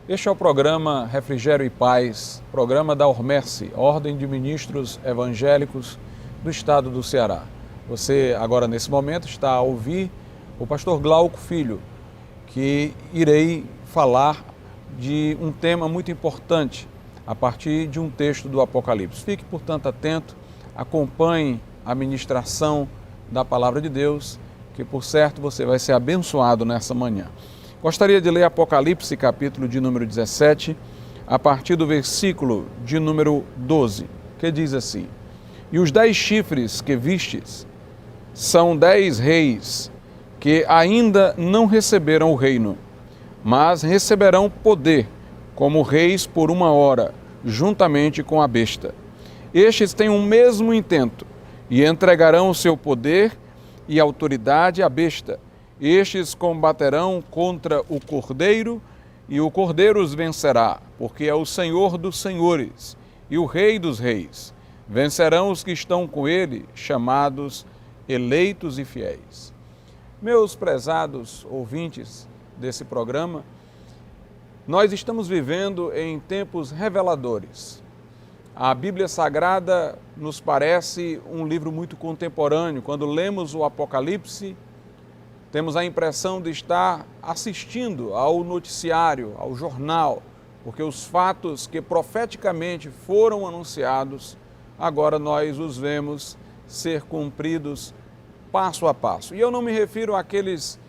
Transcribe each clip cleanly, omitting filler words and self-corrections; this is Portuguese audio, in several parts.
Este é o programa Refrigério e Paz, programa da Ormerce, Ordem de Ministros Evangélicos do Estado do Ceará. Você agora nesse momento está a ouvir o pastor Glauco Filho, que irei falar de um tema muito importante a partir de um texto do Apocalipse. Fique, portanto, atento, acompanhe a ministração da Palavra de Deus, que por certo você vai ser abençoado nessa manhã. Gostaria de ler Apocalipse, capítulo de número 17, a partir do versículo de número 12, que diz assim: E os 10 chifres que vistes são 10 reis que ainda não receberam o reino, mas receberão poder como reis por 1 hora, juntamente com a besta. Estes têm o mesmo intento e entregarão o seu poder e autoridade à besta. Estes combaterão contra o Cordeiro, e o Cordeiro os vencerá, porque é o Senhor dos senhores e o Rei dos reis. Vencerão os que estão com ele, chamados eleitos e fiéis. Meus prezados ouvintes desse programa, nós estamos vivendo em tempos reveladores. A Bíblia Sagrada nos parece um livro muito contemporâneo. Quando lemos o Apocalipse, temos a impressão de estar assistindo ao noticiário, ao jornal, porque os fatos que profeticamente foram anunciados, agora nós os vemos ser cumpridos passo a passo. E eu não me refiro àqueles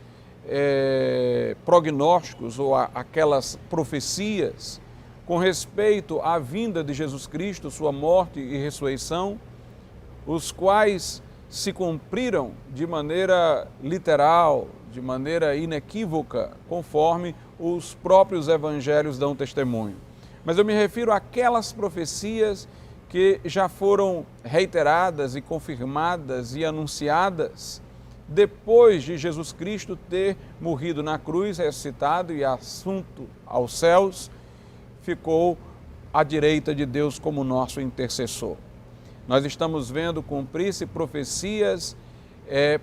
prognósticos ou aquelas profecias com respeito à vinda de Jesus Cristo, sua morte e ressurreição, os quais se cumpriram de maneira literal, de maneira inequívoca, conforme os próprios evangelhos dão testemunho. Mas eu me refiro àquelas profecias que já foram reiteradas e confirmadas e anunciadas depois de Jesus Cristo ter morrido na cruz, ressuscitado e assunto aos céus, ficou à direita de Deus como nosso intercessor. Nós estamos vendo cumprir-se profecias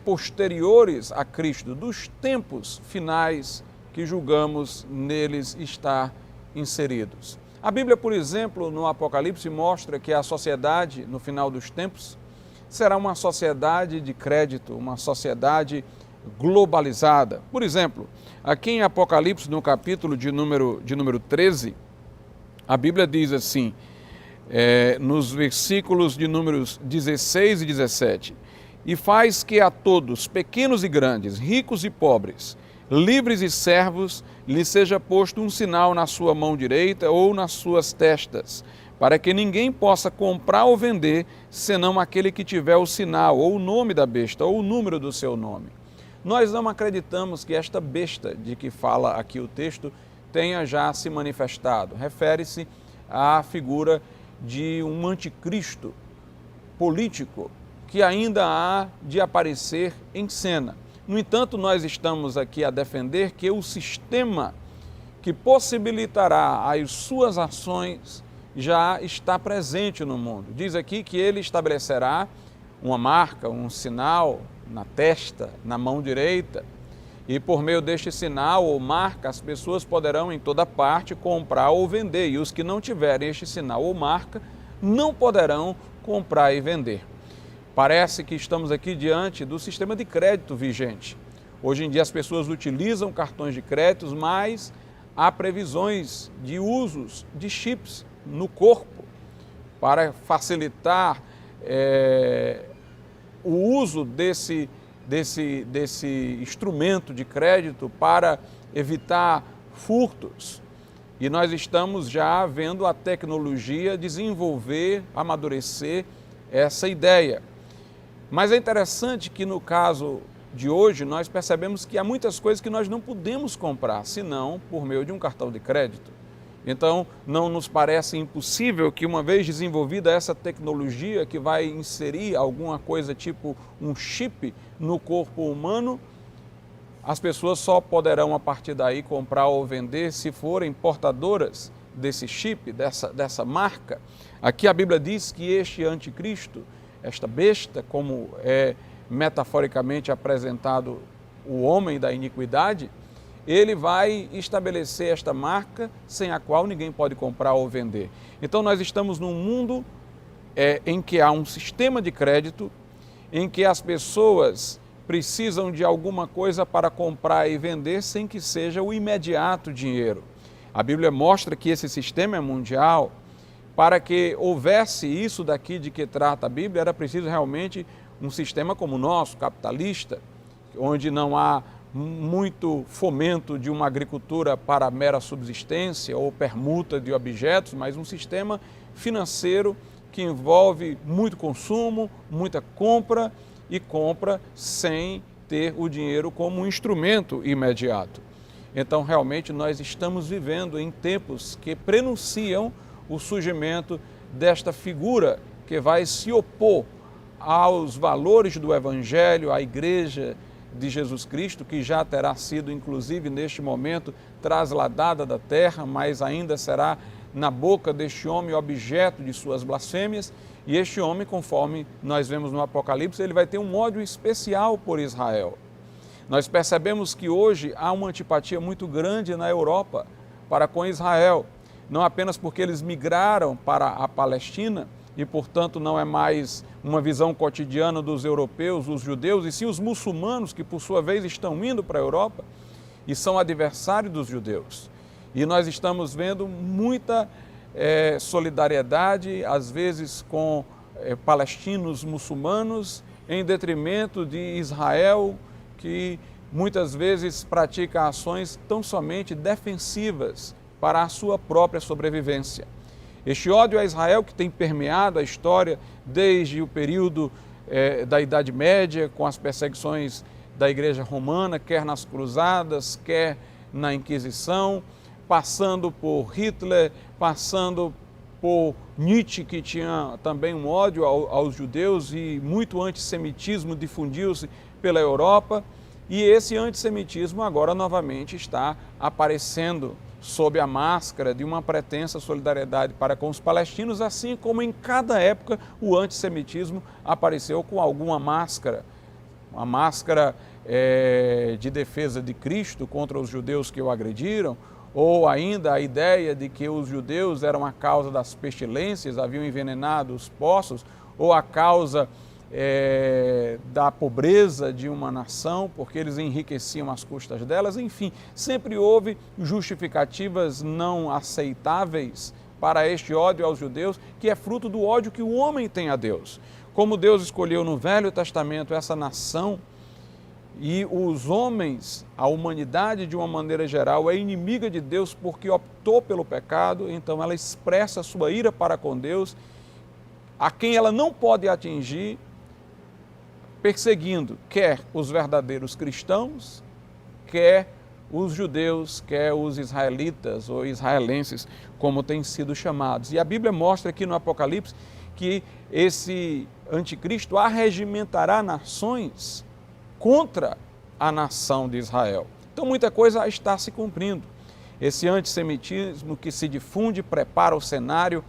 posteriores a Cristo, dos tempos finais que julgamos neles estar inseridos. A Bíblia, por exemplo, no Apocalipse, mostra que a sociedade, no final dos tempos, será uma sociedade de crédito, uma sociedade globalizada. Por exemplo, aqui em Apocalipse, no capítulo de número 13, a Bíblia diz assim, nos versículos de números 16 e 17, e faz que a todos, pequenos e grandes, ricos e pobres, livres e servos, lhe seja posto um sinal na sua mão direita ou nas suas testas, para que ninguém possa comprar ou vender, senão aquele que tiver o sinal, ou o nome da besta, ou o número do seu nome. Nós não acreditamos que esta besta de que fala aqui o texto tenha já se manifestado. Refere-se à figura de um anticristo político que ainda há de aparecer em cena. No entanto, nós estamos aqui a defender que o sistema que possibilitará as suas ações já está presente no mundo. Diz aqui que ele estabelecerá uma marca, um sinal na testa, na mão direita, e por meio deste sinal ou marca, as pessoas poderão em toda parte comprar ou vender, e os que não tiverem este sinal ou marca não poderão comprar e vender. Parece que estamos aqui diante do sistema de crédito vigente. Hoje em dia as pessoas utilizam cartões de crédito, mas há previsões de usos de chips no corpo para facilitar o uso desse instrumento de crédito para evitar furtos. E nós estamos já vendo a tecnologia desenvolver, amadurecer essa ideia. Mas é interessante que no caso de hoje nós percebemos que há muitas coisas que nós não podemos comprar, senão por meio de um cartão de crédito. Então, não nos parece impossível que, uma vez desenvolvida essa tecnologia que vai inserir alguma coisa tipo um chip no corpo humano, as pessoas só poderão, a partir daí, comprar ou vender se forem portadoras desse chip, dessa marca. Aqui a Bíblia diz que este anticristo, esta besta, como é metaforicamente apresentado o homem da iniquidade, ele vai estabelecer esta marca sem a qual ninguém pode comprar ou vender. Então nós estamos num mundo em que há um sistema de crédito, em que as pessoas precisam de alguma coisa para comprar e vender sem que seja o imediato dinheiro. A Bíblia mostra que esse sistema é mundial. Para que houvesse isso daqui de que trata a Bíblia, era preciso realmente um sistema como o nosso, capitalista, onde não há muito fomento de uma agricultura para mera subsistência ou permuta de objetos, mas um sistema financeiro que envolve muito consumo, muita compra e compra sem ter o dinheiro como um instrumento imediato. Então, realmente, nós estamos vivendo em tempos que prenunciam o surgimento desta figura que vai se opor aos valores do Evangelho, à Igreja de Jesus Cristo, que já terá sido, inclusive, neste momento, trasladada da terra, mas ainda será na boca deste homem objeto de suas blasfêmias. E este homem, conforme nós vemos no Apocalipse, ele vai ter um ódio especial por Israel. Nós percebemos que hoje há uma antipatia muito grande na Europa para com Israel, não apenas porque eles migraram para a Palestina e, portanto, não é mais uma visão cotidiana dos europeus, os judeus, e sim os muçulmanos que, por sua vez, estão indo para a Europa e são adversários dos judeus. E nós estamos vendo muita solidariedade, às vezes com palestinos muçulmanos, em detrimento de Israel, que muitas vezes pratica ações tão somente defensivas para a sua própria sobrevivência. Este ódio a Israel, que tem permeado a história desde o período da Idade Média, com as perseguições da Igreja Romana, quer nas Cruzadas, quer na Inquisição, passando por Hitler, passando por Nietzsche, que tinha também um ódio aos judeus, e muito antissemitismo difundiu-se pela Europa, e esse antissemitismo agora novamente está aparecendo sob a máscara de uma pretensa solidariedade para com os palestinos, assim como em cada época o antissemitismo apareceu com alguma máscara, uma máscara de defesa de Cristo contra os judeus que o agrediram, ou ainda a ideia de que os judeus eram a causa das pestilências, haviam envenenado os poços, ou a causa da pobreza de uma nação, porque eles enriqueciam às custas delas. Enfim, sempre houve justificativas não aceitáveis para este ódio aos judeus, que é fruto do ódio que o homem tem a Deus. Como Deus escolheu no Velho Testamento essa nação, e os homens, a humanidade de uma maneira geral, é inimiga de Deus porque optou pelo pecado, então ela expressa sua ira para com Deus, a quem ela não pode atingir, perseguindo quer os verdadeiros cristãos, quer os judeus, quer os israelitas ou israelenses, como têm sido chamados. E a Bíblia mostra aqui no Apocalipse que esse anticristo arregimentará nações contra a nação de Israel. Então muita coisa está se cumprindo. Esse antissemitismo que se difunde prepara o cenário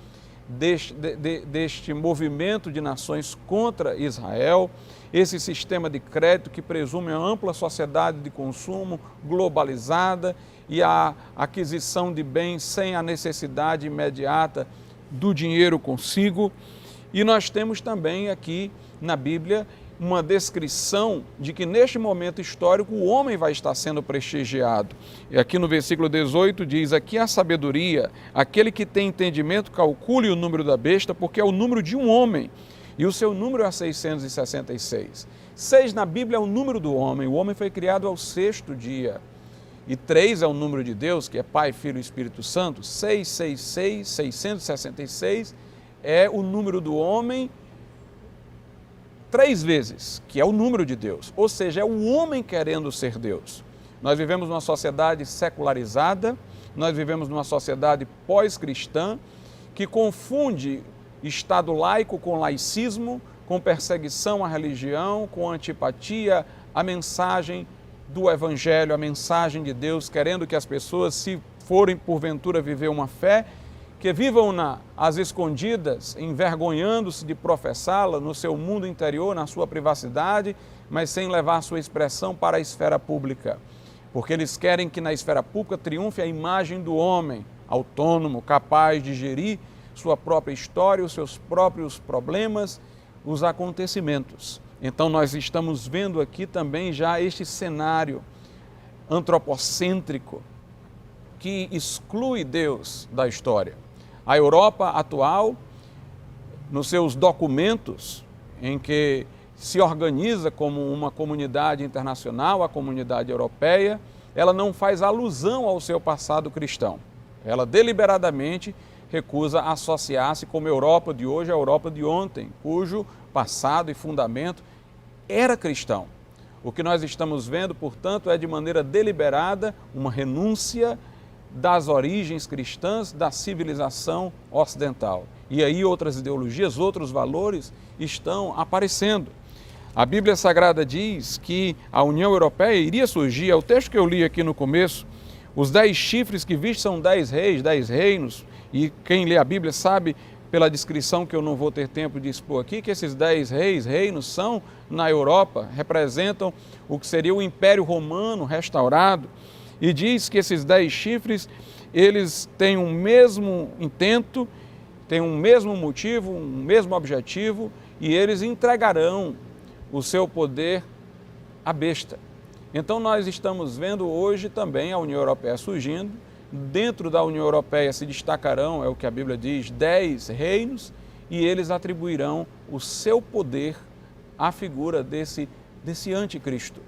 deste movimento de nações contra Israel, esse sistema de crédito que presume a ampla sociedade de consumo globalizada e a aquisição de bens sem a necessidade imediata do dinheiro consigo. E nós temos também aqui na Bíblia uma descrição de que neste momento histórico o homem vai estar sendo prestigiado. E aqui no versículo 18 diz: aqui a sabedoria, aquele que tem entendimento calcule o número da besta, porque é o número de um homem, e o seu número é 666. 6 na Bíblia é o número do homem, o homem foi criado ao 6º dia. E 3 é o número de Deus, que é Pai, Filho e Espírito Santo. 666, 666 é o número do homem 3 vezes, que é o número de Deus, ou seja, é o homem querendo ser Deus. Nós vivemos numa sociedade secularizada, nós vivemos numa sociedade pós-cristã, que confunde Estado laico com laicismo, com perseguição à religião, com antipatia à mensagem do Evangelho, a mensagem de Deus, querendo que as pessoas, se forem porventura viver uma fé, que vivam às escondidas, envergonhando-se de professá-la no seu mundo interior, na sua privacidade, mas sem levar sua expressão para a esfera pública. porque eles querem que na esfera pública triunfe a imagem do homem autônomo, capaz de gerir sua própria história, os seus próprios problemas, os acontecimentos. Então nós estamos vendo aqui também já este cenário antropocêntrico que exclui Deus da história. A Europa atual, nos seus documentos, em que se organiza como uma comunidade internacional, a comunidade europeia, ela não faz alusão ao seu passado cristão. Ela deliberadamente recusa associar-se como Europa de hoje à Europa de ontem, cujo passado e fundamento era cristão. O que nós estamos vendo, portanto, é de maneira deliberada uma renúncia das origens cristãs da civilização ocidental. E aí outras ideologias, outros valores estão aparecendo. A Bíblia Sagrada diz que a União Europeia iria surgir, é o texto que eu li aqui no começo, os 10 chifres que viste são 10 reis, 10 reinos, e quem lê a Bíblia sabe, pela descrição que eu não vou ter tempo de expor aqui, que esses 10 reis, reinos são, na Europa, representam o que seria o Império Romano restaurado, e diz que esses 10 chifres, eles têm um mesmo intento, têm um mesmo motivo, um mesmo objetivo, e eles entregarão o seu poder à besta. Então nós estamos vendo hoje também a União Europeia surgindo. Dentro da União Europeia se destacarão, é o que a Bíblia diz, 10 reinos, e eles atribuirão o seu poder à figura desse anticristo.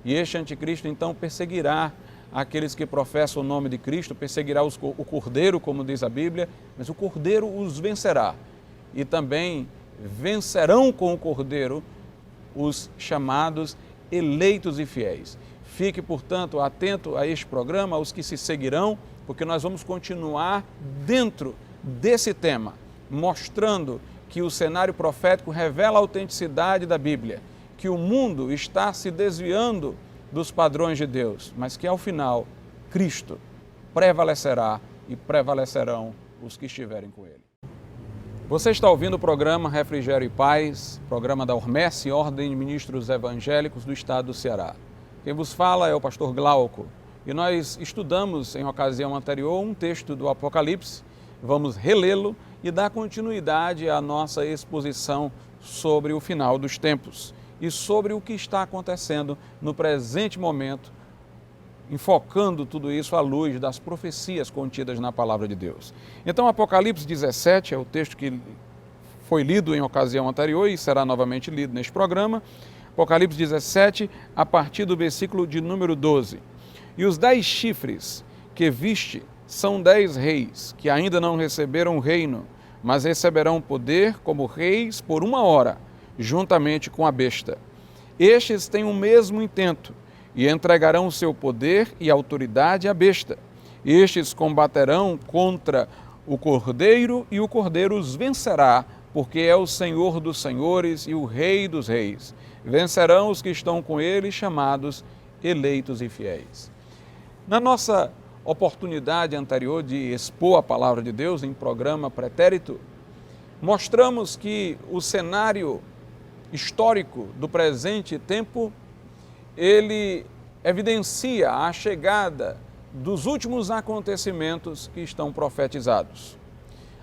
E este anticristo então perseguirá aqueles que professam o nome de Cristo, perseguirá o Cordeiro, como diz a Bíblia, mas o Cordeiro os vencerá. E também vencerão com o Cordeiro os chamados eleitos e fiéis. Fique, portanto, atento a este programa, aos que se seguirão, porque nós vamos continuar dentro desse tema, mostrando que o cenário profético revela a autenticidade da Bíblia, que o mundo está se desviando dos padrões de Deus, mas que ao final Cristo prevalecerá e prevalecerão os que estiverem com Ele. Você está ouvindo o programa Refrigério e Paz, programa da Ormesse, Ordem de Ministros Evangélicos do Estado do Ceará. Quem vos fala é o pastor Glauco e nós estudamos em ocasião anterior um texto do Apocalipse, vamos relê-lo e dar continuidade à nossa exposição sobre o final dos tempos e sobre o que está acontecendo no presente momento, enfocando tudo isso à luz das profecias contidas na Palavra de Deus. Então, Apocalipse 17 é o texto que foi lido em ocasião anterior e será novamente lido neste programa. Apocalipse 17, a partir do versículo de número 12. E os 10 chifres que viste são 10 reis, que ainda não receberam o reino, mas receberão poder como reis por 1 hora, juntamente com a besta. Estes têm o mesmo intento, e entregarão o seu poder e autoridade à besta. Estes combaterão contra o Cordeiro, e o Cordeiro os vencerá, porque é o Senhor dos senhores e o Rei dos reis. Vencerão os que estão com ele, chamados eleitos e fiéis. Na nossa oportunidade anterior de expor a palavra de Deus em programa pretérito, mostramos que o cenário histórico do presente tempo, ele evidencia a chegada dos últimos acontecimentos que estão profetizados.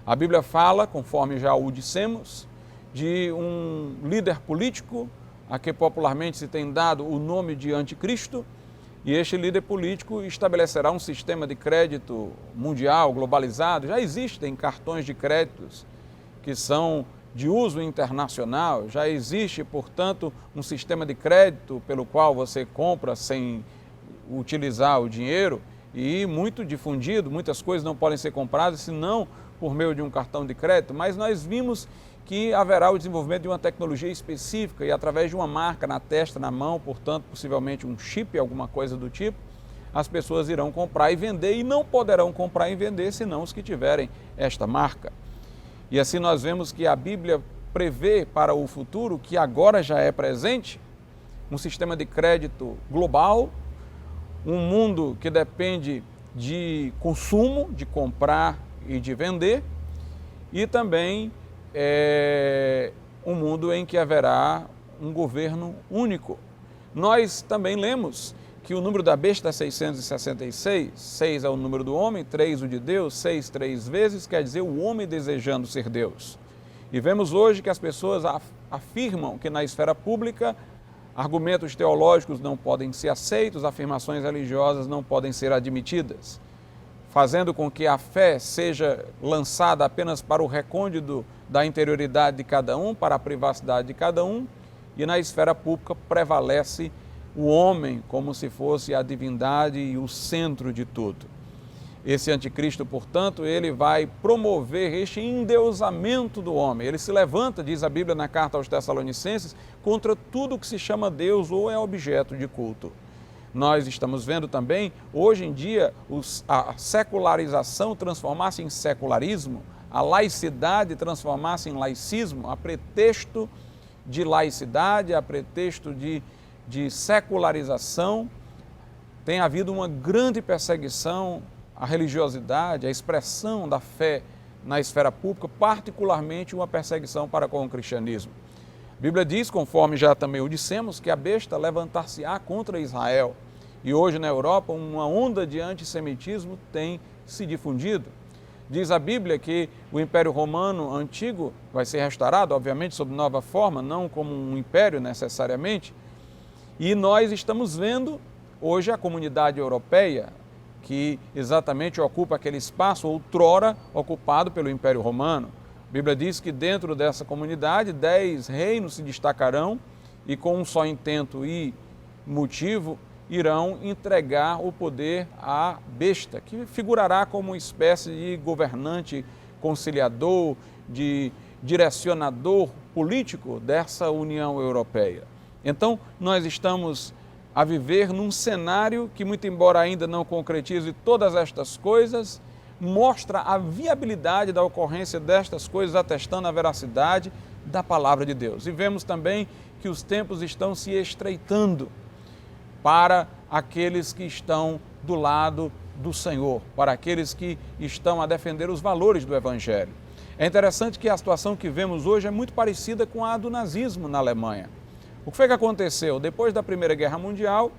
A Bíblia fala, conforme já o dissemos, de um líder político, a que popularmente se tem dado o nome de anticristo, e este líder político estabelecerá um sistema de crédito mundial, globalizado. Já existem cartões de créditos que são de uso internacional, já existe, portanto, um sistema de crédito pelo qual você compra sem utilizar o dinheiro e muito difundido, muitas coisas não podem ser compradas senão por meio de um cartão de crédito, mas nós vimos que haverá o desenvolvimento de uma tecnologia específica e através de uma marca na testa, na mão, portanto, possivelmente um chip, alguma coisa do tipo, as pessoas irão comprar e vender e não poderão comprar e vender senão os que tiverem esta marca. E assim nós vemos que a Bíblia prevê para o futuro, que agora já é presente, um sistema de crédito global, um mundo que depende de consumo, de comprar e de vender, e também um mundo em que haverá um governo único. Nós também lemos que o número da besta é 666, 6 é o número do homem, 3 o de Deus, 6 3 vezes, quer dizer o homem desejando ser Deus. E vemos hoje que as pessoas afirmam que na esfera pública argumentos teológicos não podem ser aceitos, afirmações religiosas não podem ser admitidas, fazendo com que a fé seja lançada apenas para o recôndito da interioridade de cada um, para a privacidade de cada um, e na esfera pública prevalece o homem como se fosse a divindade e o centro de tudo. Esse anticristo, portanto, ele vai promover este endeusamento do homem. Ele se levanta, diz a Bíblia na carta aos Tessalonicenses, contra tudo que se chama Deus ou é objeto de culto. Nós estamos vendo também, hoje em dia, a secularização transformar-se em secularismo, a laicidade transformar-se em laicismo, a pretexto de laicidade, a pretexto de secularização. Tem havido uma grande perseguição à religiosidade, à expressão da fé na esfera pública, particularmente uma perseguição para com o cristianismo. A Bíblia diz, conforme já também o dissemos, que a besta levantar-se-á contra Israel. E hoje na Europa uma onda de antissemitismo tem se difundido. Diz a Bíblia que o Império Romano antigo vai ser restaurado, obviamente, sob nova forma, não como um império necessariamente. E nós estamos vendo hoje a comunidade europeia, que exatamente ocupa aquele espaço outrora ocupado pelo Império Romano. A Bíblia diz que dentro dessa comunidade 10 reinos se destacarão e com um só intento e motivo irão entregar o poder à besta, que figurará como uma espécie de governante conciliador, de direcionador político dessa União Europeia. Então, nós estamos a viver num cenário que, muito embora ainda não concretize todas estas coisas, mostra a viabilidade da ocorrência destas coisas, atestando a veracidade da palavra de Deus. E vemos também que os tempos estão se estreitando para aqueles que estão do lado do Senhor, para aqueles que estão a defender os valores do Evangelho. É interessante que a situação que vemos hoje é muito parecida com a do nazismo na Alemanha. O que foi que aconteceu? Depois da Primeira Guerra Mundial,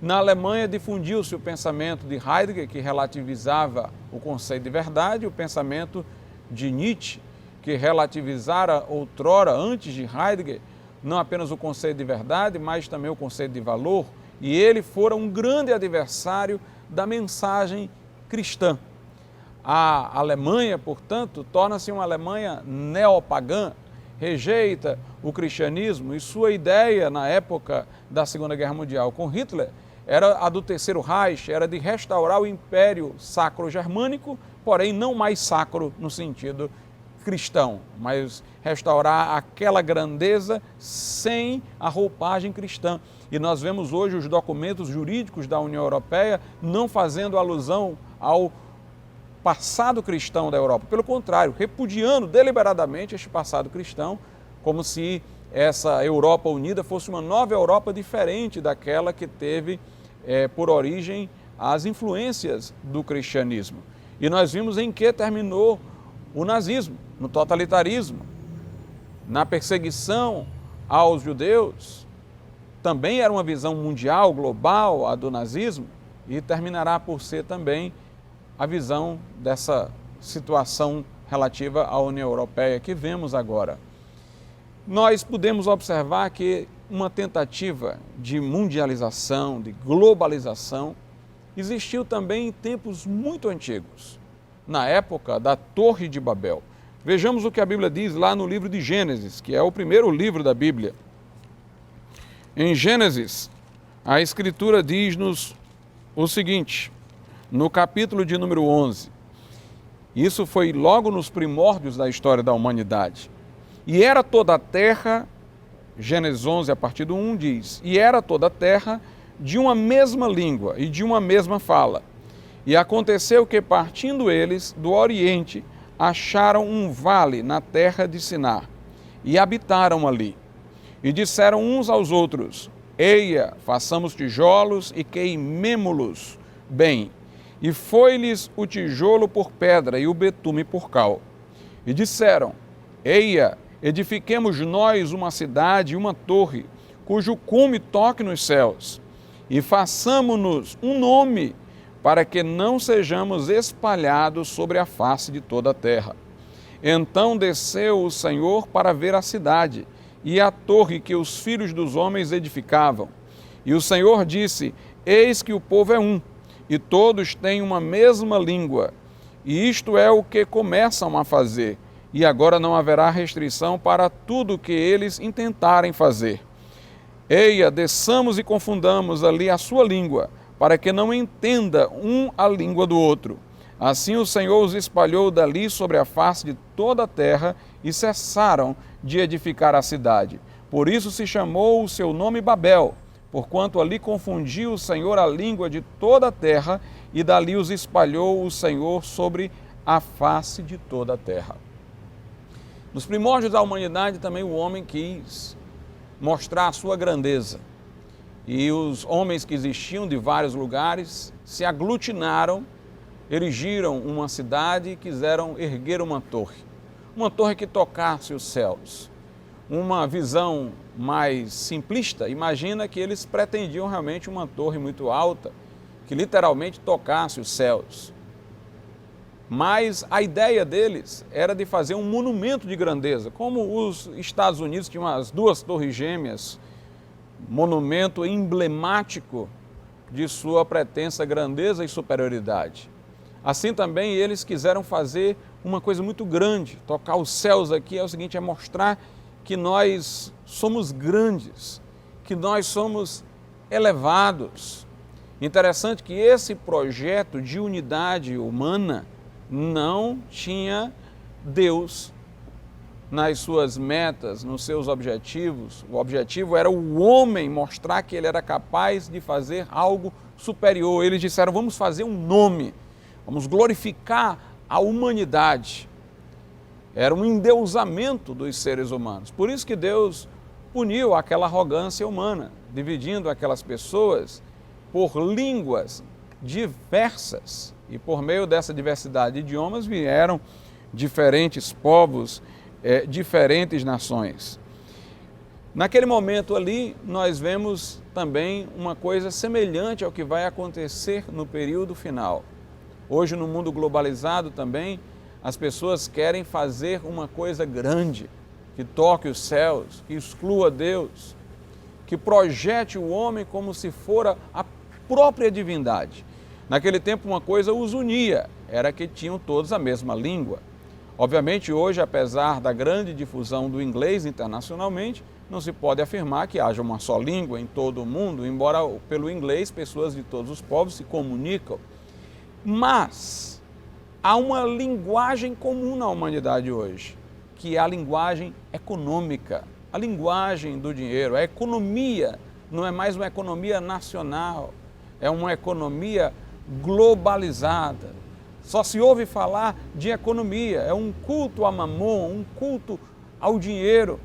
na Alemanha difundiu-se o pensamento de Heidegger, que relativizava o conceito de verdade, o pensamento de Nietzsche, que relativizara outrora, antes de Heidegger, não apenas o conceito de verdade, mas também o conceito de valor, e ele fora um grande adversário da mensagem cristã. A Alemanha, portanto, torna-se uma Alemanha neopagã, rejeita o cristianismo, e sua ideia na época da Segunda Guerra Mundial com Hitler era a do Terceiro Reich, era de restaurar o Império Sacro-Germânico, porém não mais sacro no sentido cristão, mas restaurar aquela grandeza sem a roupagem cristã. E nós vemos hoje os documentos jurídicos da União Europeia não fazendo alusão ao passado cristão da Europa, pelo contrário, repudiando deliberadamente este passado cristão, como se essa Europa unida fosse uma nova Europa diferente daquela que teve por origem as influências do cristianismo. E nós vimos em que terminou o nazismo, no totalitarismo, na perseguição aos judeus. Também era uma visão mundial, global, a do nazismo, e terminará por ser também a visão dessa situação relativa à União Europeia que vemos agora. Nós podemos observar que uma tentativa de mundialização, de globalização, existiu também em tempos muito antigos, na época da Torre de Babel. Vejamos o que a Bíblia diz lá no livro de Gênesis, que é o primeiro livro da Bíblia. Em Gênesis, a Escritura diz-nos o seguinte, no capítulo de número 11, isso foi logo nos primórdios da história da humanidade. E era toda a terra, Gênesis 11, a partir do 1, diz, e era toda a terra de uma mesma língua e de uma mesma fala. E aconteceu que, partindo eles do Oriente, acharam um vale na terra de Sinar, e habitaram ali. E disseram uns aos outros, eia, façamos tijolos e queimemo-los bem. E foi-lhes o tijolo por pedra e o betume por cal. E disseram, eia, edifiquemos nós uma cidade e uma torre, cujo cume toque nos céus. e façamo-nos um nome, para que não sejamos espalhados sobre a face de toda a terra. Então desceu o Senhor para ver a cidade e a torre que os filhos dos homens edificavam. E o Senhor disse: Eis que o povo é um, e todos têm uma mesma língua. E isto é o que começam a fazer, e agora não haverá restrição para tudo o que eles intentarem fazer. Eia, desçamos e confundamos ali a sua língua, para que não entenda um a língua do outro. Assim o Senhor os espalhou dali sobre a face de toda a terra e cessaram de edificar a cidade. Por isso se chamou o seu nome Babel, porquanto ali confundiu o Senhor a língua de toda a terra e dali os espalhou o Senhor sobre a face de toda a terra. Nos primórdios da humanidade também o homem quis mostrar a sua grandeza. E os homens que existiam de vários lugares se aglutinaram, erigiram uma cidade e quiseram erguer uma torre que tocasse os céus. Uma visão mais simplista, imagina que eles pretendiam realmente uma torre muito alta, que literalmente tocasse os céus. Mas a ideia deles era de fazer um monumento de grandeza, como os Estados Unidos tinham as duas torres gêmeas, monumento emblemático de sua pretensa grandeza e superioridade. Assim também eles quiseram fazer uma coisa muito grande. Tocar os céus aqui é o seguinte, é mostrar que nós somos grandes, que nós somos elevados. Interessante que esse projeto de unidade humana não tinha Deus nas suas metas, nos seus objetivos. O objetivo era o homem mostrar que ele era capaz de fazer algo superior. Eles disseram, vamos fazer um nome, vamos glorificar a humanidade. Era um endeusamento dos seres humanos. Por isso que Deus puniu aquela arrogância humana, dividindo aquelas pessoas por línguas diversas. E por meio dessa diversidade de idiomas vieram diferentes povos, diferentes nações. Naquele momento ali, nós vemos também uma coisa semelhante ao que vai acontecer no período final. Hoje, no mundo globalizado também, as pessoas querem fazer uma coisa grande, que toque os céus, que exclua Deus, que projete o homem como se fora a própria divindade. Naquele tempo uma coisa os unia, era que tinham todos a mesma língua. Obviamente hoje, apesar da grande difusão do inglês internacionalmente, não se pode afirmar que haja uma só língua em todo o mundo, embora pelo inglês pessoas de todos os povos se comunicam. Mas há uma linguagem comum na humanidade hoje, que é a linguagem econômica, a linguagem do dinheiro. A economia não é mais uma economia nacional, é uma economia globalizada. Só se ouve falar de economia, é um culto a mamon, um culto ao dinheiro.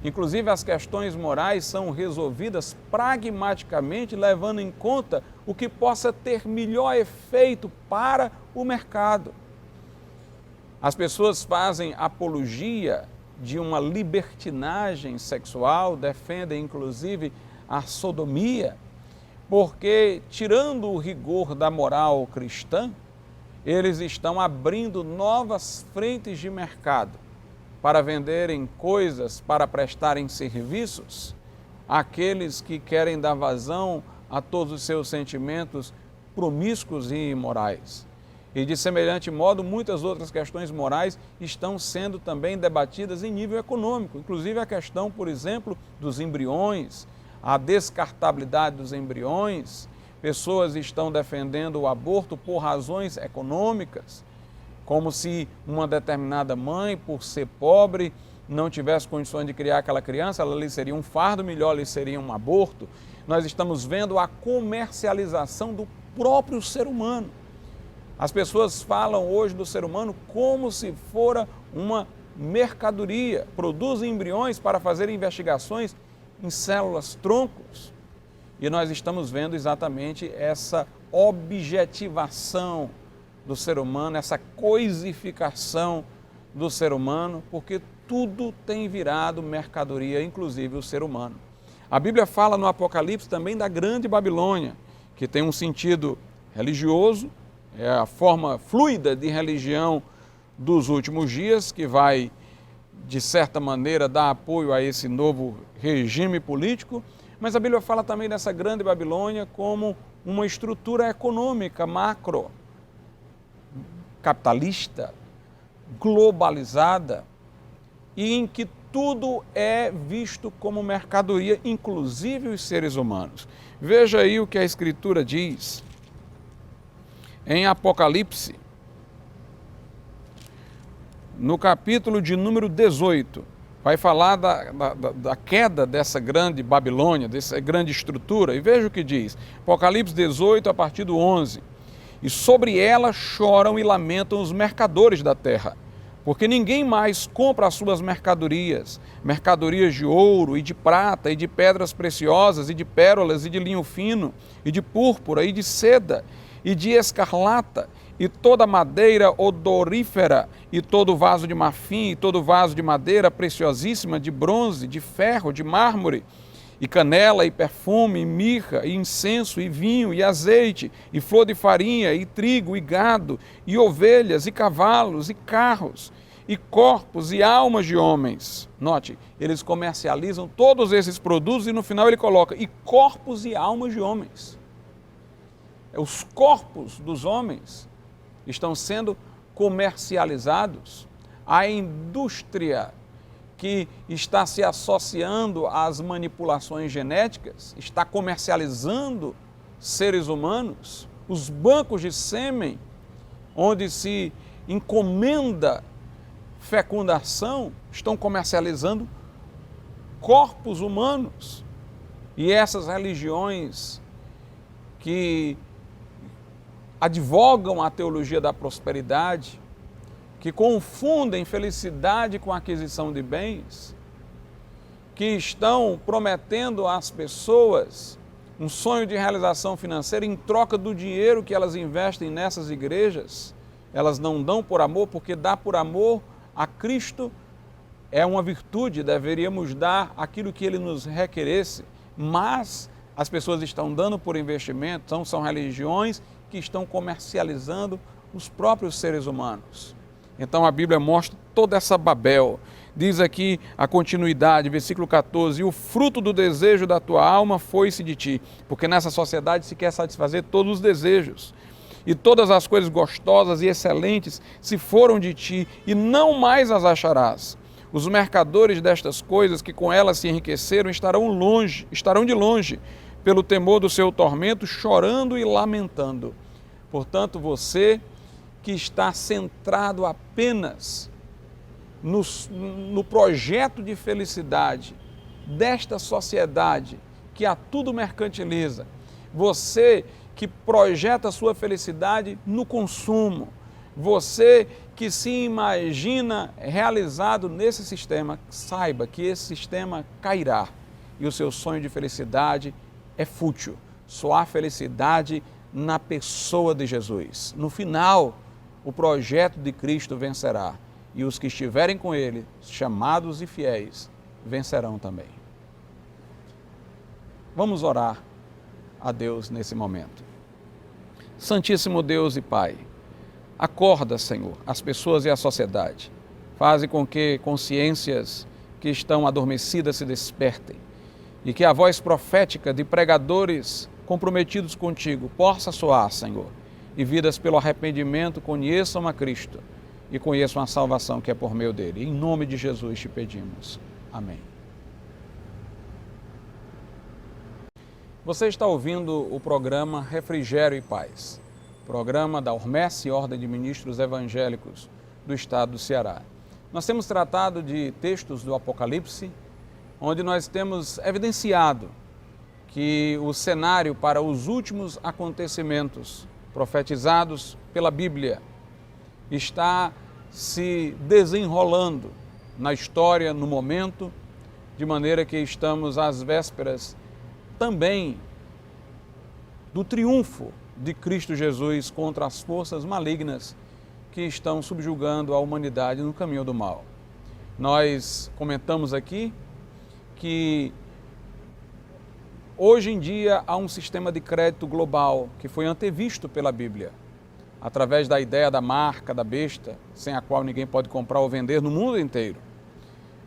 Inclusive as questões morais são resolvidas pragmaticamente, levando em conta o que possa ter melhor efeito para o mercado. As pessoas fazem apologia de uma libertinagem sexual, defendem inclusive a sodomia, porque tirando o rigor da moral cristã, eles estão abrindo novas frentes de mercado para venderem coisas, para prestarem serviços àqueles que querem dar vazão a todos os seus sentimentos promíscuos e imorais. E de semelhante modo, muitas outras questões morais estão sendo também debatidas em nível econômico, inclusive a questão, por exemplo, dos embriões, a descartabilidade dos embriões. Pessoas estão defendendo o aborto por razões econômicas, como se uma determinada mãe, por ser pobre, não tivesse condições de criar aquela criança, ela lhe seria um fardo, melhor lhe seria um aborto. Nós estamos vendo a comercialização do próprio ser humano. As pessoas falam hoje do ser humano como se fora uma mercadoria, produzem embriões para fazer investigações em células troncos. E nós estamos vendo exatamente essa objetivação do ser humano, essa coisificação do ser humano, porque tudo tem virado mercadoria, inclusive o ser humano. A Bíblia fala no Apocalipse também da grande Babilônia, que tem um sentido religioso, é a forma fluida de religião dos últimos dias, que vai, de certa maneira, dar apoio a esse novo regime político, mas a Bíblia fala também dessa grande Babilônia como uma estrutura econômica macro, capitalista, globalizada, e em que tudo é visto como mercadoria, inclusive os seres humanos. Veja aí o que a Escritura diz em Apocalipse, no capítulo de número 18, vai falar da queda dessa grande Babilônia, dessa grande estrutura, e veja o que diz, Apocalipse 18, a partir do 11, e sobre ela choram e lamentam os mercadores da terra, porque ninguém mais compra as suas mercadorias, mercadorias de ouro e de prata e de pedras preciosas e de pérolas e de linho fino e de púrpura e de seda e de escarlata e toda madeira odorífera e todo vaso de marfim e todo vaso de madeira preciosíssima, de bronze, de ferro, de mármore, e canela, e perfume, e mirra, e incenso, e vinho, e azeite, e flor de farinha, e trigo, e gado, e ovelhas, e cavalos, e carros, e corpos, e almas de homens. Note, eles comercializam todos esses produtos e no final ele coloca, e corpos e almas de homens. Os corpos dos homens estão sendo comercializados. A indústria que está se associando às manipulações genéticas, está comercializando seres humanos, os bancos de sêmen, onde se encomenda fecundação, estão comercializando corpos humanos. E essas religiões que advogam a teologia da prosperidade, que confundem felicidade com aquisição de bens, que estão prometendo às pessoas um sonho de realização financeira em troca do dinheiro que elas investem nessas igrejas. Elas não dão por amor, porque dar por amor a Cristo é uma virtude, deveríamos dar aquilo que Ele nos requeresse, mas as pessoas estão dando por investimento, então são religiões que estão comercializando os próprios seres humanos. Então a Bíblia mostra toda essa Babel. Diz aqui a continuidade, versículo 14, e o fruto do desejo da tua alma foi-se de ti, porque nessa sociedade se quer satisfazer todos os desejos. E todas as coisas gostosas e excelentes se foram de ti, e não mais as acharás. Os mercadores destas coisas que com elas se enriqueceram estarão de longe, pelo temor do seu tormento, chorando e lamentando. Portanto, você que está centrado apenas no projeto de felicidade desta sociedade que a tudo mercantiliza, você que projeta a sua felicidade no consumo, você que se imagina realizado nesse sistema, saiba que esse sistema cairá e o seu sonho de felicidade é fútil. Só há felicidade na pessoa de Jesus. No final, o projeto de Cristo vencerá e os que estiverem com Ele, chamados e fiéis, vencerão também. Vamos orar a Deus nesse momento. Santíssimo Deus e Pai, acorda, Senhor, as pessoas e a sociedade. Faze com que consciências que estão adormecidas se despertem e que a voz profética de pregadores comprometidos contigo possa soar, Senhor, e vidas pelo arrependimento conheçam a Cristo e conheçam a salvação que é por meio dele. Em nome de Jesus te pedimos. Amém. Você está ouvindo o programa Refrigério e Paz, programa da Ormesse Ordem de Ministros Evangélicos do Estado do Ceará. Nós temos tratado de textos do Apocalipse, onde nós temos evidenciado que o cenário para os últimos acontecimentos profetizados pela Bíblia está se desenrolando na história, no momento, de maneira que estamos às vésperas também do triunfo de Cristo Jesus contra as forças malignas que estão subjugando a humanidade no caminho do mal. Nós comentamos aqui que Hoje em dia há um sistema de crédito global que foi antevisto pela Bíblia, através da ideia da marca da besta, sem a qual ninguém pode comprar ou vender no mundo inteiro.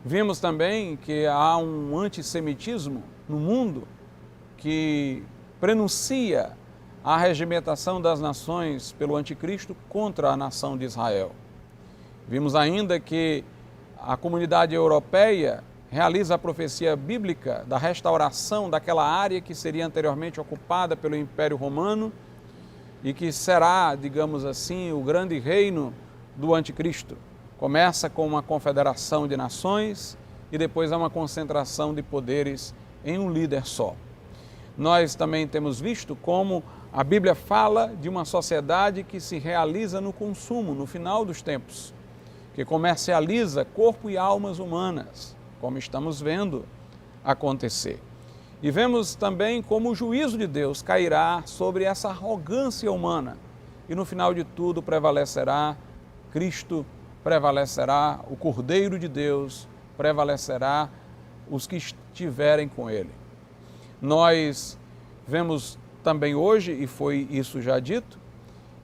Vimos também que há um antissemitismo no mundo que prenuncia a regimentação das nações pelo anticristo contra a nação de Israel. Vimos ainda que a comunidade europeia realiza a profecia bíblica da restauração daquela área que seria anteriormente ocupada pelo Império Romano e que será, digamos assim, o grande reino do anticristo. Começa com uma confederação de nações e depois há uma concentração de poderes em um líder só. Nós também temos visto como a Bíblia fala de uma sociedade que se realiza no consumo, no final dos tempos, que comercializa corpo e almas humanas, como estamos vendo acontecer. E vemos também como o juízo de Deus cairá sobre essa arrogância humana e no final de tudo prevalecerá Cristo, prevalecerá o Cordeiro de Deus, prevalecerá os que estiverem com Ele. Nós vemos também hoje, e foi isso já dito,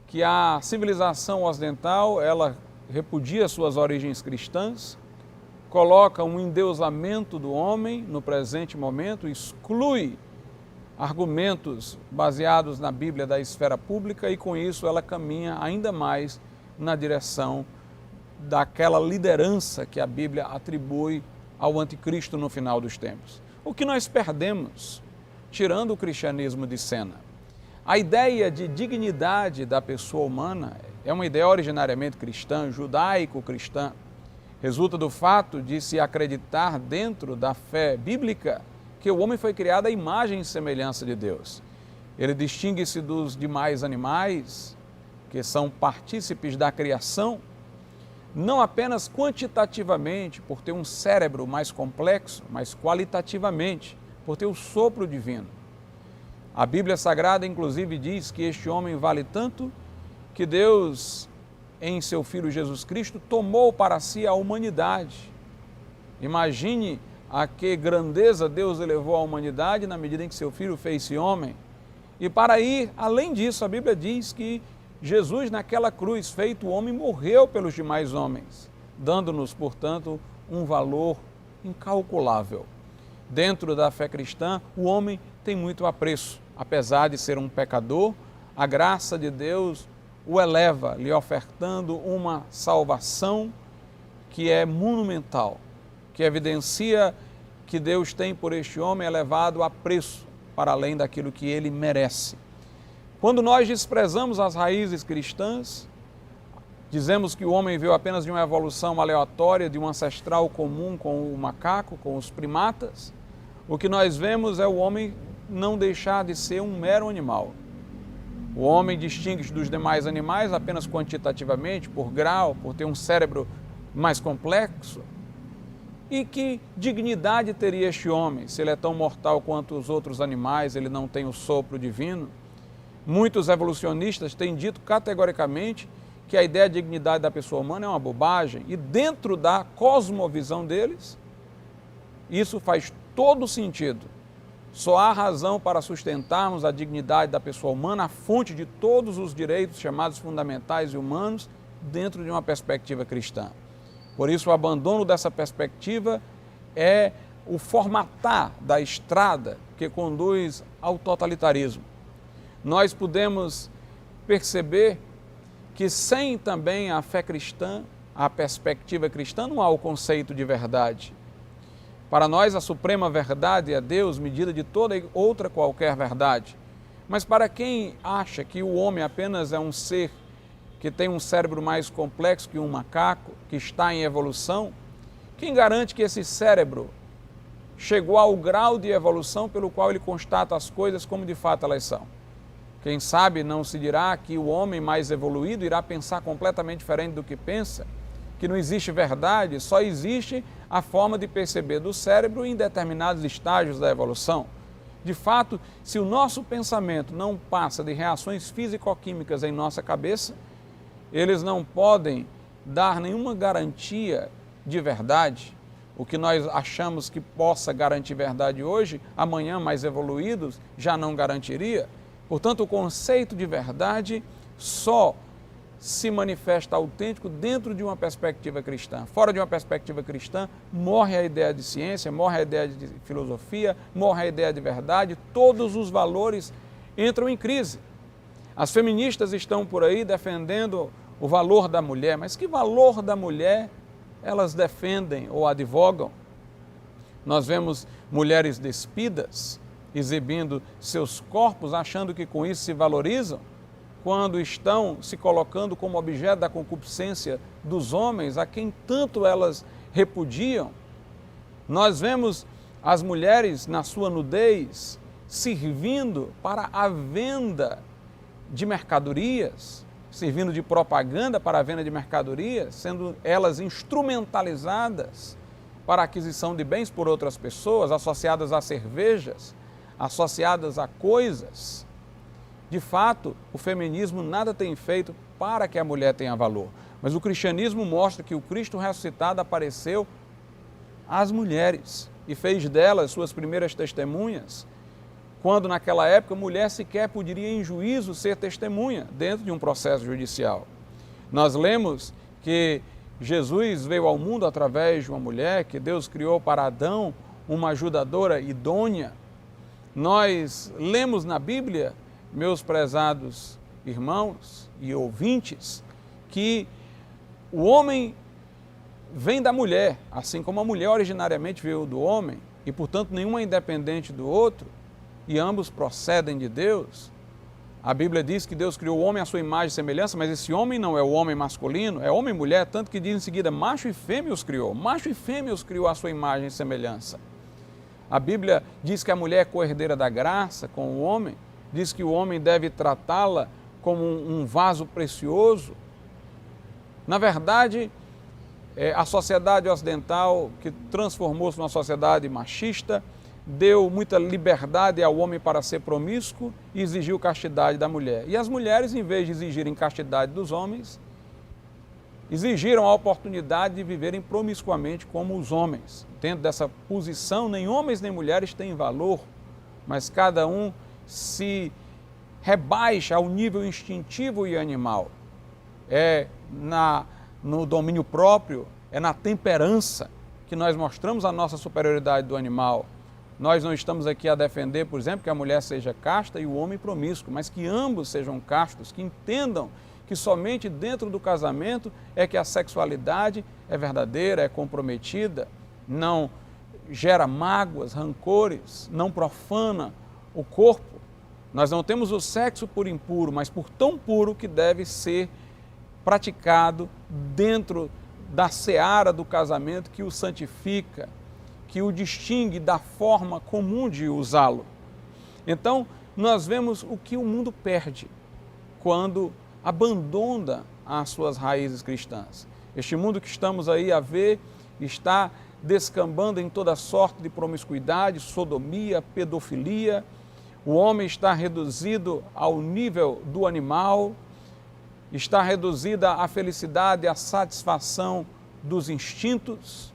que a civilização ocidental, ela repudia suas origens cristãs, coloca um endeusamento do homem no presente momento, exclui argumentos baseados na Bíblia da esfera pública e com isso ela caminha ainda mais na direção daquela liderança que a Bíblia atribui ao anticristo no final dos tempos. O que nós perdemos, tirando o cristianismo de cena? A ideia de dignidade da pessoa humana é uma ideia originariamente cristã, judaico-cristã. Resulta do fato de se acreditar dentro da fé bíblica que o homem foi criado à imagem e semelhança de Deus. Ele distingue-se dos demais animais, que são partícipes da criação, não apenas quantitativamente, por ter um cérebro mais complexo, mas qualitativamente, por ter o sopro divino. A Bíblia Sagrada, inclusive, diz que este homem vale tanto que Deus, em seu Filho Jesus Cristo, tomou para si a humanidade. Imagine a que grandeza Deus elevou a humanidade na medida em que seu Filho fez-se homem. E para ir além disso, a Bíblia diz que Jesus, naquela cruz, feito homem, morreu pelos demais homens, dando-nos, portanto, um valor incalculável. Dentro da fé cristã, o homem tem muito apreço. Apesar de ser um pecador, a graça de Deus o eleva, lhe ofertando uma salvação que é monumental, que evidencia que Deus tem por este homem elevado a preço para além daquilo que ele merece. Quando nós desprezamos as raízes cristãs, dizemos que o homem veio apenas de uma evolução aleatória, de um ancestral comum com o macaco, com os primatas, o que nós vemos é o homem não deixar de ser um mero animal. O homem distingue-se dos demais animais apenas quantitativamente, por grau, por ter um cérebro mais complexo. E que dignidade teria este homem, se ele é tão mortal quanto os outros animais, ele não tem o sopro divino? Muitos evolucionistas têm dito categoricamente que a ideia de dignidade da pessoa humana é uma bobagem, e dentro da cosmovisão deles, isso faz todo sentido. Só há razão para sustentarmos a dignidade da pessoa humana, a fonte de todos os direitos chamados fundamentais e humanos, dentro de uma perspectiva cristã. Por isso, o abandono dessa perspectiva é o formatar da estrada que conduz ao totalitarismo. Nós podemos perceber que sem também a fé cristã, a perspectiva cristã, não há o conceito de verdade. Para nós, a suprema verdade é Deus, medida de toda outra qualquer verdade. Mas para quem acha que o homem apenas é um ser que tem um cérebro mais complexo que um macaco, que está em evolução, quem garante que esse cérebro chegou ao grau de evolução pelo qual ele constata as coisas como de fato elas são? Quem sabe não se dirá que o homem mais evoluído irá pensar completamente diferente do que pensa, que não existe verdade, só existe a forma de perceber do cérebro em determinados estágios da evolução. De fato, se o nosso pensamento não passa de reações físico-químicas em nossa cabeça, eles não podem dar nenhuma garantia de verdade, O que nós achamos que possa garantir verdade hoje, amanhã mais evoluídos, já não garantiria. Portanto, o conceito de verdade só se manifesta autêntico dentro de uma perspectiva cristã. Fora de uma perspectiva cristã, morre a ideia de ciência, morre a ideia de filosofia, morre a ideia de verdade, todos os valores entram em crise. As feministas estão por aí defendendo o valor da mulher, mas que valor da mulher elas defendem ou advogam? Nós vemos mulheres despidas, exibindo seus corpos, achando que com isso se valorizam, quando estão se colocando como objeto da concupiscência dos homens, a quem tanto elas repudiam. Nós vemos as mulheres na sua nudez servindo para a venda de mercadorias, servindo de propaganda para a venda de mercadorias, sendo elas instrumentalizadas para a aquisição de bens por outras pessoas, associadas a cervejas, associadas a coisas. De fato, o feminismo nada tem feito para que a mulher tenha valor, mas o cristianismo mostra que o Cristo ressuscitado apareceu às mulheres e fez delas suas primeiras testemunhas, quando naquela época mulher sequer poderia em juízo ser testemunha dentro de um processo judicial. Nós lemos que Jesus veio ao mundo através de uma mulher, que Deus criou para Adão uma ajudadora idônea. Nós lemos na Bíblia, meus prezados irmãos e ouvintes, que o homem vem da mulher, assim como a mulher originariamente veio do homem, e portanto nenhum é independente do outro, e ambos procedem de Deus. A Bíblia diz que Deus criou o homem à sua imagem e semelhança, mas esse homem não é o homem masculino, é homem e mulher, tanto que diz em seguida, macho e fêmea os criou. Macho e fêmea os criou à sua imagem e semelhança. A Bíblia diz que a mulher é co-herdeira da graça com o homem, diz que o homem deve tratá-la como um vaso precioso. Na verdade, a sociedade ocidental, que transformou-se numa sociedade machista, deu muita liberdade ao homem para ser promíscuo e exigiu castidade da mulher. E as mulheres, em vez de exigirem castidade dos homens, exigiram a oportunidade de viverem promiscuamente como os homens. Dentro dessa posição, nem homens nem mulheres têm valor, mas cada um se rebaixa ao nível instintivo e animal. É no domínio próprio, é na temperança que nós mostramos a nossa superioridade do animal. Nós não estamos aqui a defender, por exemplo, que a mulher seja casta e o homem promíscuo, mas que ambos sejam castos, que entendam que somente dentro do casamento é que a sexualidade é verdadeira, é comprometida, não gera mágoas, rancores, não profana o corpo. Nós não temos o sexo por impuro, mas por tão puro que deve ser praticado dentro da seara do casamento que o santifica, que o distingue da forma comum de usá-lo. Então, nós vemos o que o mundo perde quando abandona as suas raízes cristãs. Este mundo que estamos aí a ver está descambando em toda sorte de promiscuidade, sodomia, pedofilia. O homem está reduzido ao nível do animal, está reduzida à felicidade, à satisfação dos instintos,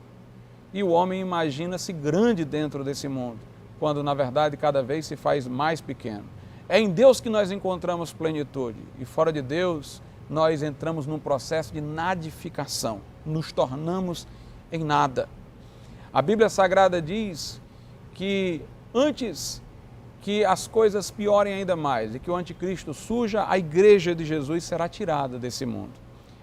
e o homem imagina-se grande dentro desse mundo, quando na verdade cada vez se faz mais pequeno. É em Deus que nós encontramos plenitude, e fora de Deus nós entramos num processo de nadificação, nos tornamos em nada. A Bíblia Sagrada diz que antes que as coisas piorem ainda mais e que o anticristo surja, a igreja de Jesus será tirada desse mundo.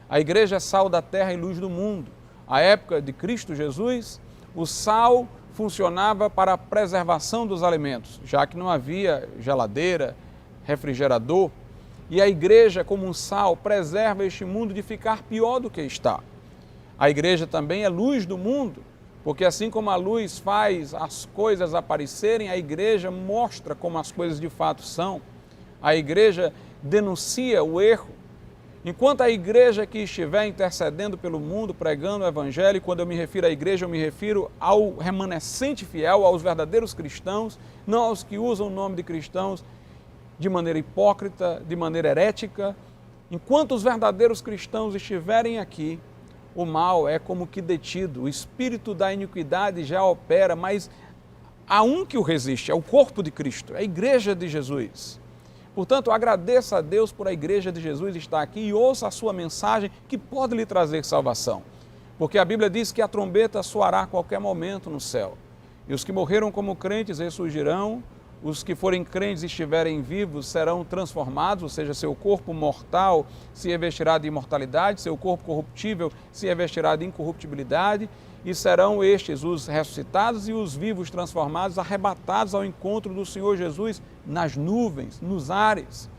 A igreja é sal da terra e luz do mundo. À época de Cristo Jesus, o sal funcionava para a preservação dos alimentos, já que não havia geladeira, refrigerador, e a igreja, como um sal, preserva este mundo de ficar pior do que está. A igreja também é luz do mundo, porque assim como a luz faz as coisas aparecerem, a igreja mostra como as coisas de fato são. A igreja denuncia o erro. Enquanto a igreja que estiver intercedendo pelo mundo, pregando o evangelho, e quando eu me refiro à igreja, eu me refiro ao remanescente fiel, aos verdadeiros cristãos, não aos que usam o nome de cristãos de maneira hipócrita, de maneira herética. Enquanto os verdadeiros cristãos estiverem aqui, o mal é como que detido, o espírito da iniquidade já opera, mas há um que o resiste, é o corpo de Cristo, é a igreja de Jesus. Portanto, agradeça a Deus por a igreja de Jesus estar aqui e ouça a sua mensagem que pode lhe trazer salvação. Porque a Bíblia diz que a trombeta soará a qualquer momento no céu. E os que morreram como crentes ressurgirão, os que forem crentes e estiverem vivos serão transformados, ou seja, seu corpo mortal se revestirá de imortalidade, seu corpo corruptível se revestirá de incorruptibilidade, e serão estes os ressuscitados e os vivos transformados, arrebatados ao encontro do Senhor Jesus nas nuvens, nos ares.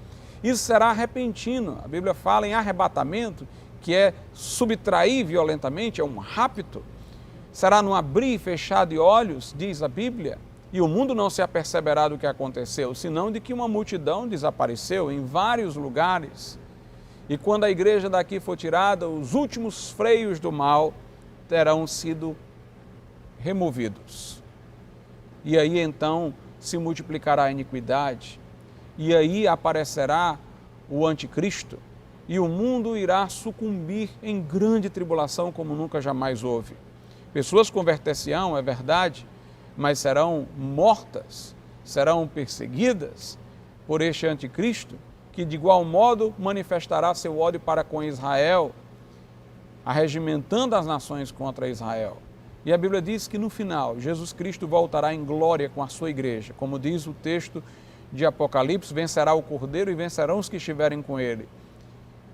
Isso será repentino. A Bíblia fala em arrebatamento, que é subtrair violentamente, é um rapto. Será num abrir e fechar de olhos, diz a Bíblia, e o mundo não se aperceberá do que aconteceu, senão de que uma multidão desapareceu em vários lugares. E quando a igreja daqui for tirada, os últimos freios do mal terão sido removidos. E aí então se multiplicará a iniquidade, e aí aparecerá o anticristo, e o mundo irá sucumbir em grande tribulação como nunca jamais houve. Pessoas converter-se-ão, é verdade, mas serão mortas, serão perseguidas por este anticristo, que de igual modo manifestará seu ódio para com Israel, arregimentando as nações contra Israel. E a Bíblia diz que no final, Jesus Cristo voltará em glória com a sua igreja. Como diz o texto de Apocalipse, vencerá o Cordeiro e vencerão os que estiverem com ele.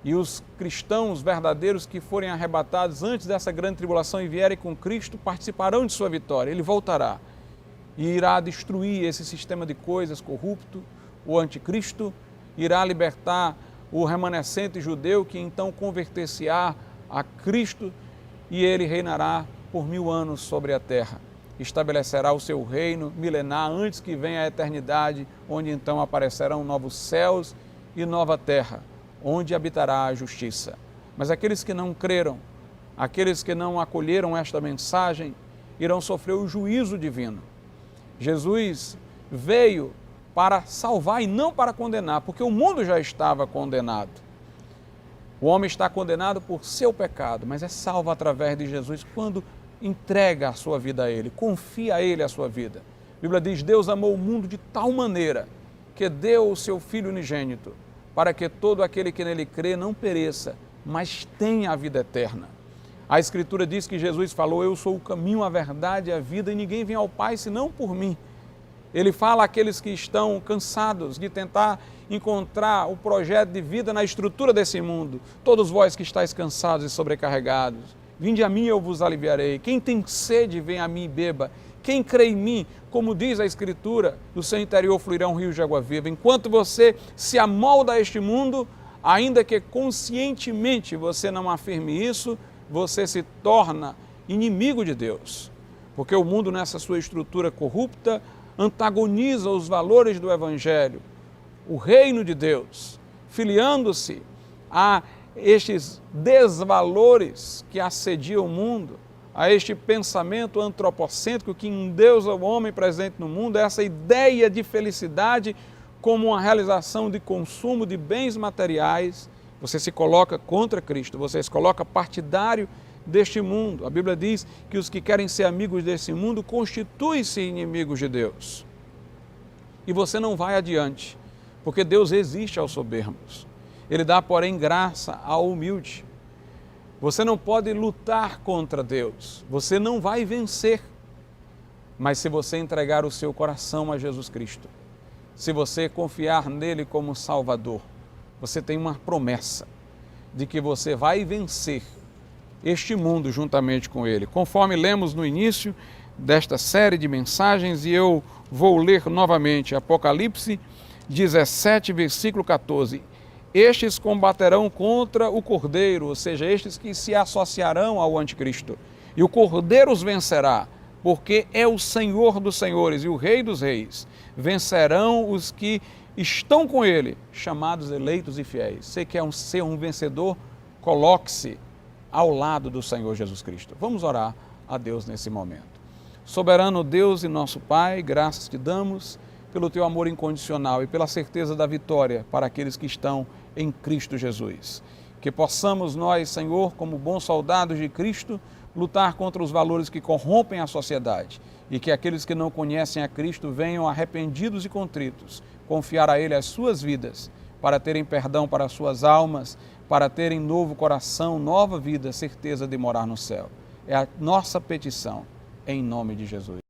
E os cristãos verdadeiros que forem arrebatados antes dessa grande tribulação e vierem com Cristo, participarão de sua vitória. Ele voltará e irá destruir esse sistema de coisas corrupto, o anticristo, irá libertar o remanescente judeu, que então converter-se-á a Cristo, e ele reinará por 1000 anos sobre a terra. Estabelecerá o seu reino milenar antes que venha a eternidade, onde então aparecerão novos céus e nova terra, onde habitará a justiça. Mas aqueles que não creram, aqueles que não acolheram esta mensagem, irão sofrer o juízo divino. Jesus veio para salvar e não para condenar, porque o mundo já estava condenado. O homem está condenado por seu pecado, mas é salvo através de Jesus quando entrega a sua vida a Ele, confia a Ele a sua vida. A Bíblia diz: Deus amou o mundo de tal maneira que deu o seu Filho unigênito, para que todo aquele que nele crê não pereça, mas tenha a vida eterna. A Escritura diz que Jesus falou: eu sou o caminho, a verdade e a vida, e ninguém vem ao Pai senão por mim. Ele fala àqueles que estão cansados de tentar encontrar o projeto de vida na estrutura desse mundo: todos vós que estáis cansados e sobrecarregados, vinde a mim e eu vos aliviarei. Quem tem sede, vem a mim e beba. Quem crê em mim, como diz a Escritura, do seu interior fluirão rios de água viva. Enquanto você se amolda a este mundo, ainda que conscientemente você não afirme isso, você se torna inimigo de Deus. Porque o mundo, nessa sua estrutura corrupta, antagoniza os valores do Evangelho, o reino de Deus, filiando-se a estes desvalores que assediam o mundo, a este pensamento antropocêntrico que endeusa o homem presente no mundo, essa ideia de felicidade como uma realização de consumo de bens materiais. Você se coloca contra Cristo, você se coloca partidário deste mundo. A Bíblia diz que os que querem ser amigos desse mundo constituem-se inimigos de Deus. E você não vai adiante, porque Deus resiste aos soberbos. Ele dá, porém, graça ao humilde. Você não pode lutar contra Deus, você não vai vencer. Mas se você entregar o seu coração a Jesus Cristo, se você confiar nele como Salvador, você tem uma promessa de que você vai vencer este mundo juntamente com ele. Conforme lemos no início desta série de mensagens, e eu vou ler novamente Apocalipse 17, versículo 14. Estes combaterão contra o Cordeiro, ou seja, estes que se associarão ao anticristo. E o Cordeiro os vencerá, porque é o Senhor dos senhores e o Rei dos reis. Vencerão os que estão com ele, chamados eleitos e fiéis. Você quer ser um vencedor? Coloque-se ao lado do Senhor Jesus Cristo. Vamos orar a Deus nesse momento. Soberano Deus e nosso Pai, graças te damos pelo teu amor incondicional e pela certeza da vitória para aqueles que estão em Cristo Jesus. Que possamos nós, Senhor, como bons soldados de Cristo, lutar contra os valores que corrompem a sociedade e que aqueles que não conhecem a Cristo venham arrependidos e contritos, confiar a Ele as suas vidas, para terem perdão para as suas almas, para terem novo coração, nova vida, certeza de morar no céu. É a nossa petição, em nome de Jesus.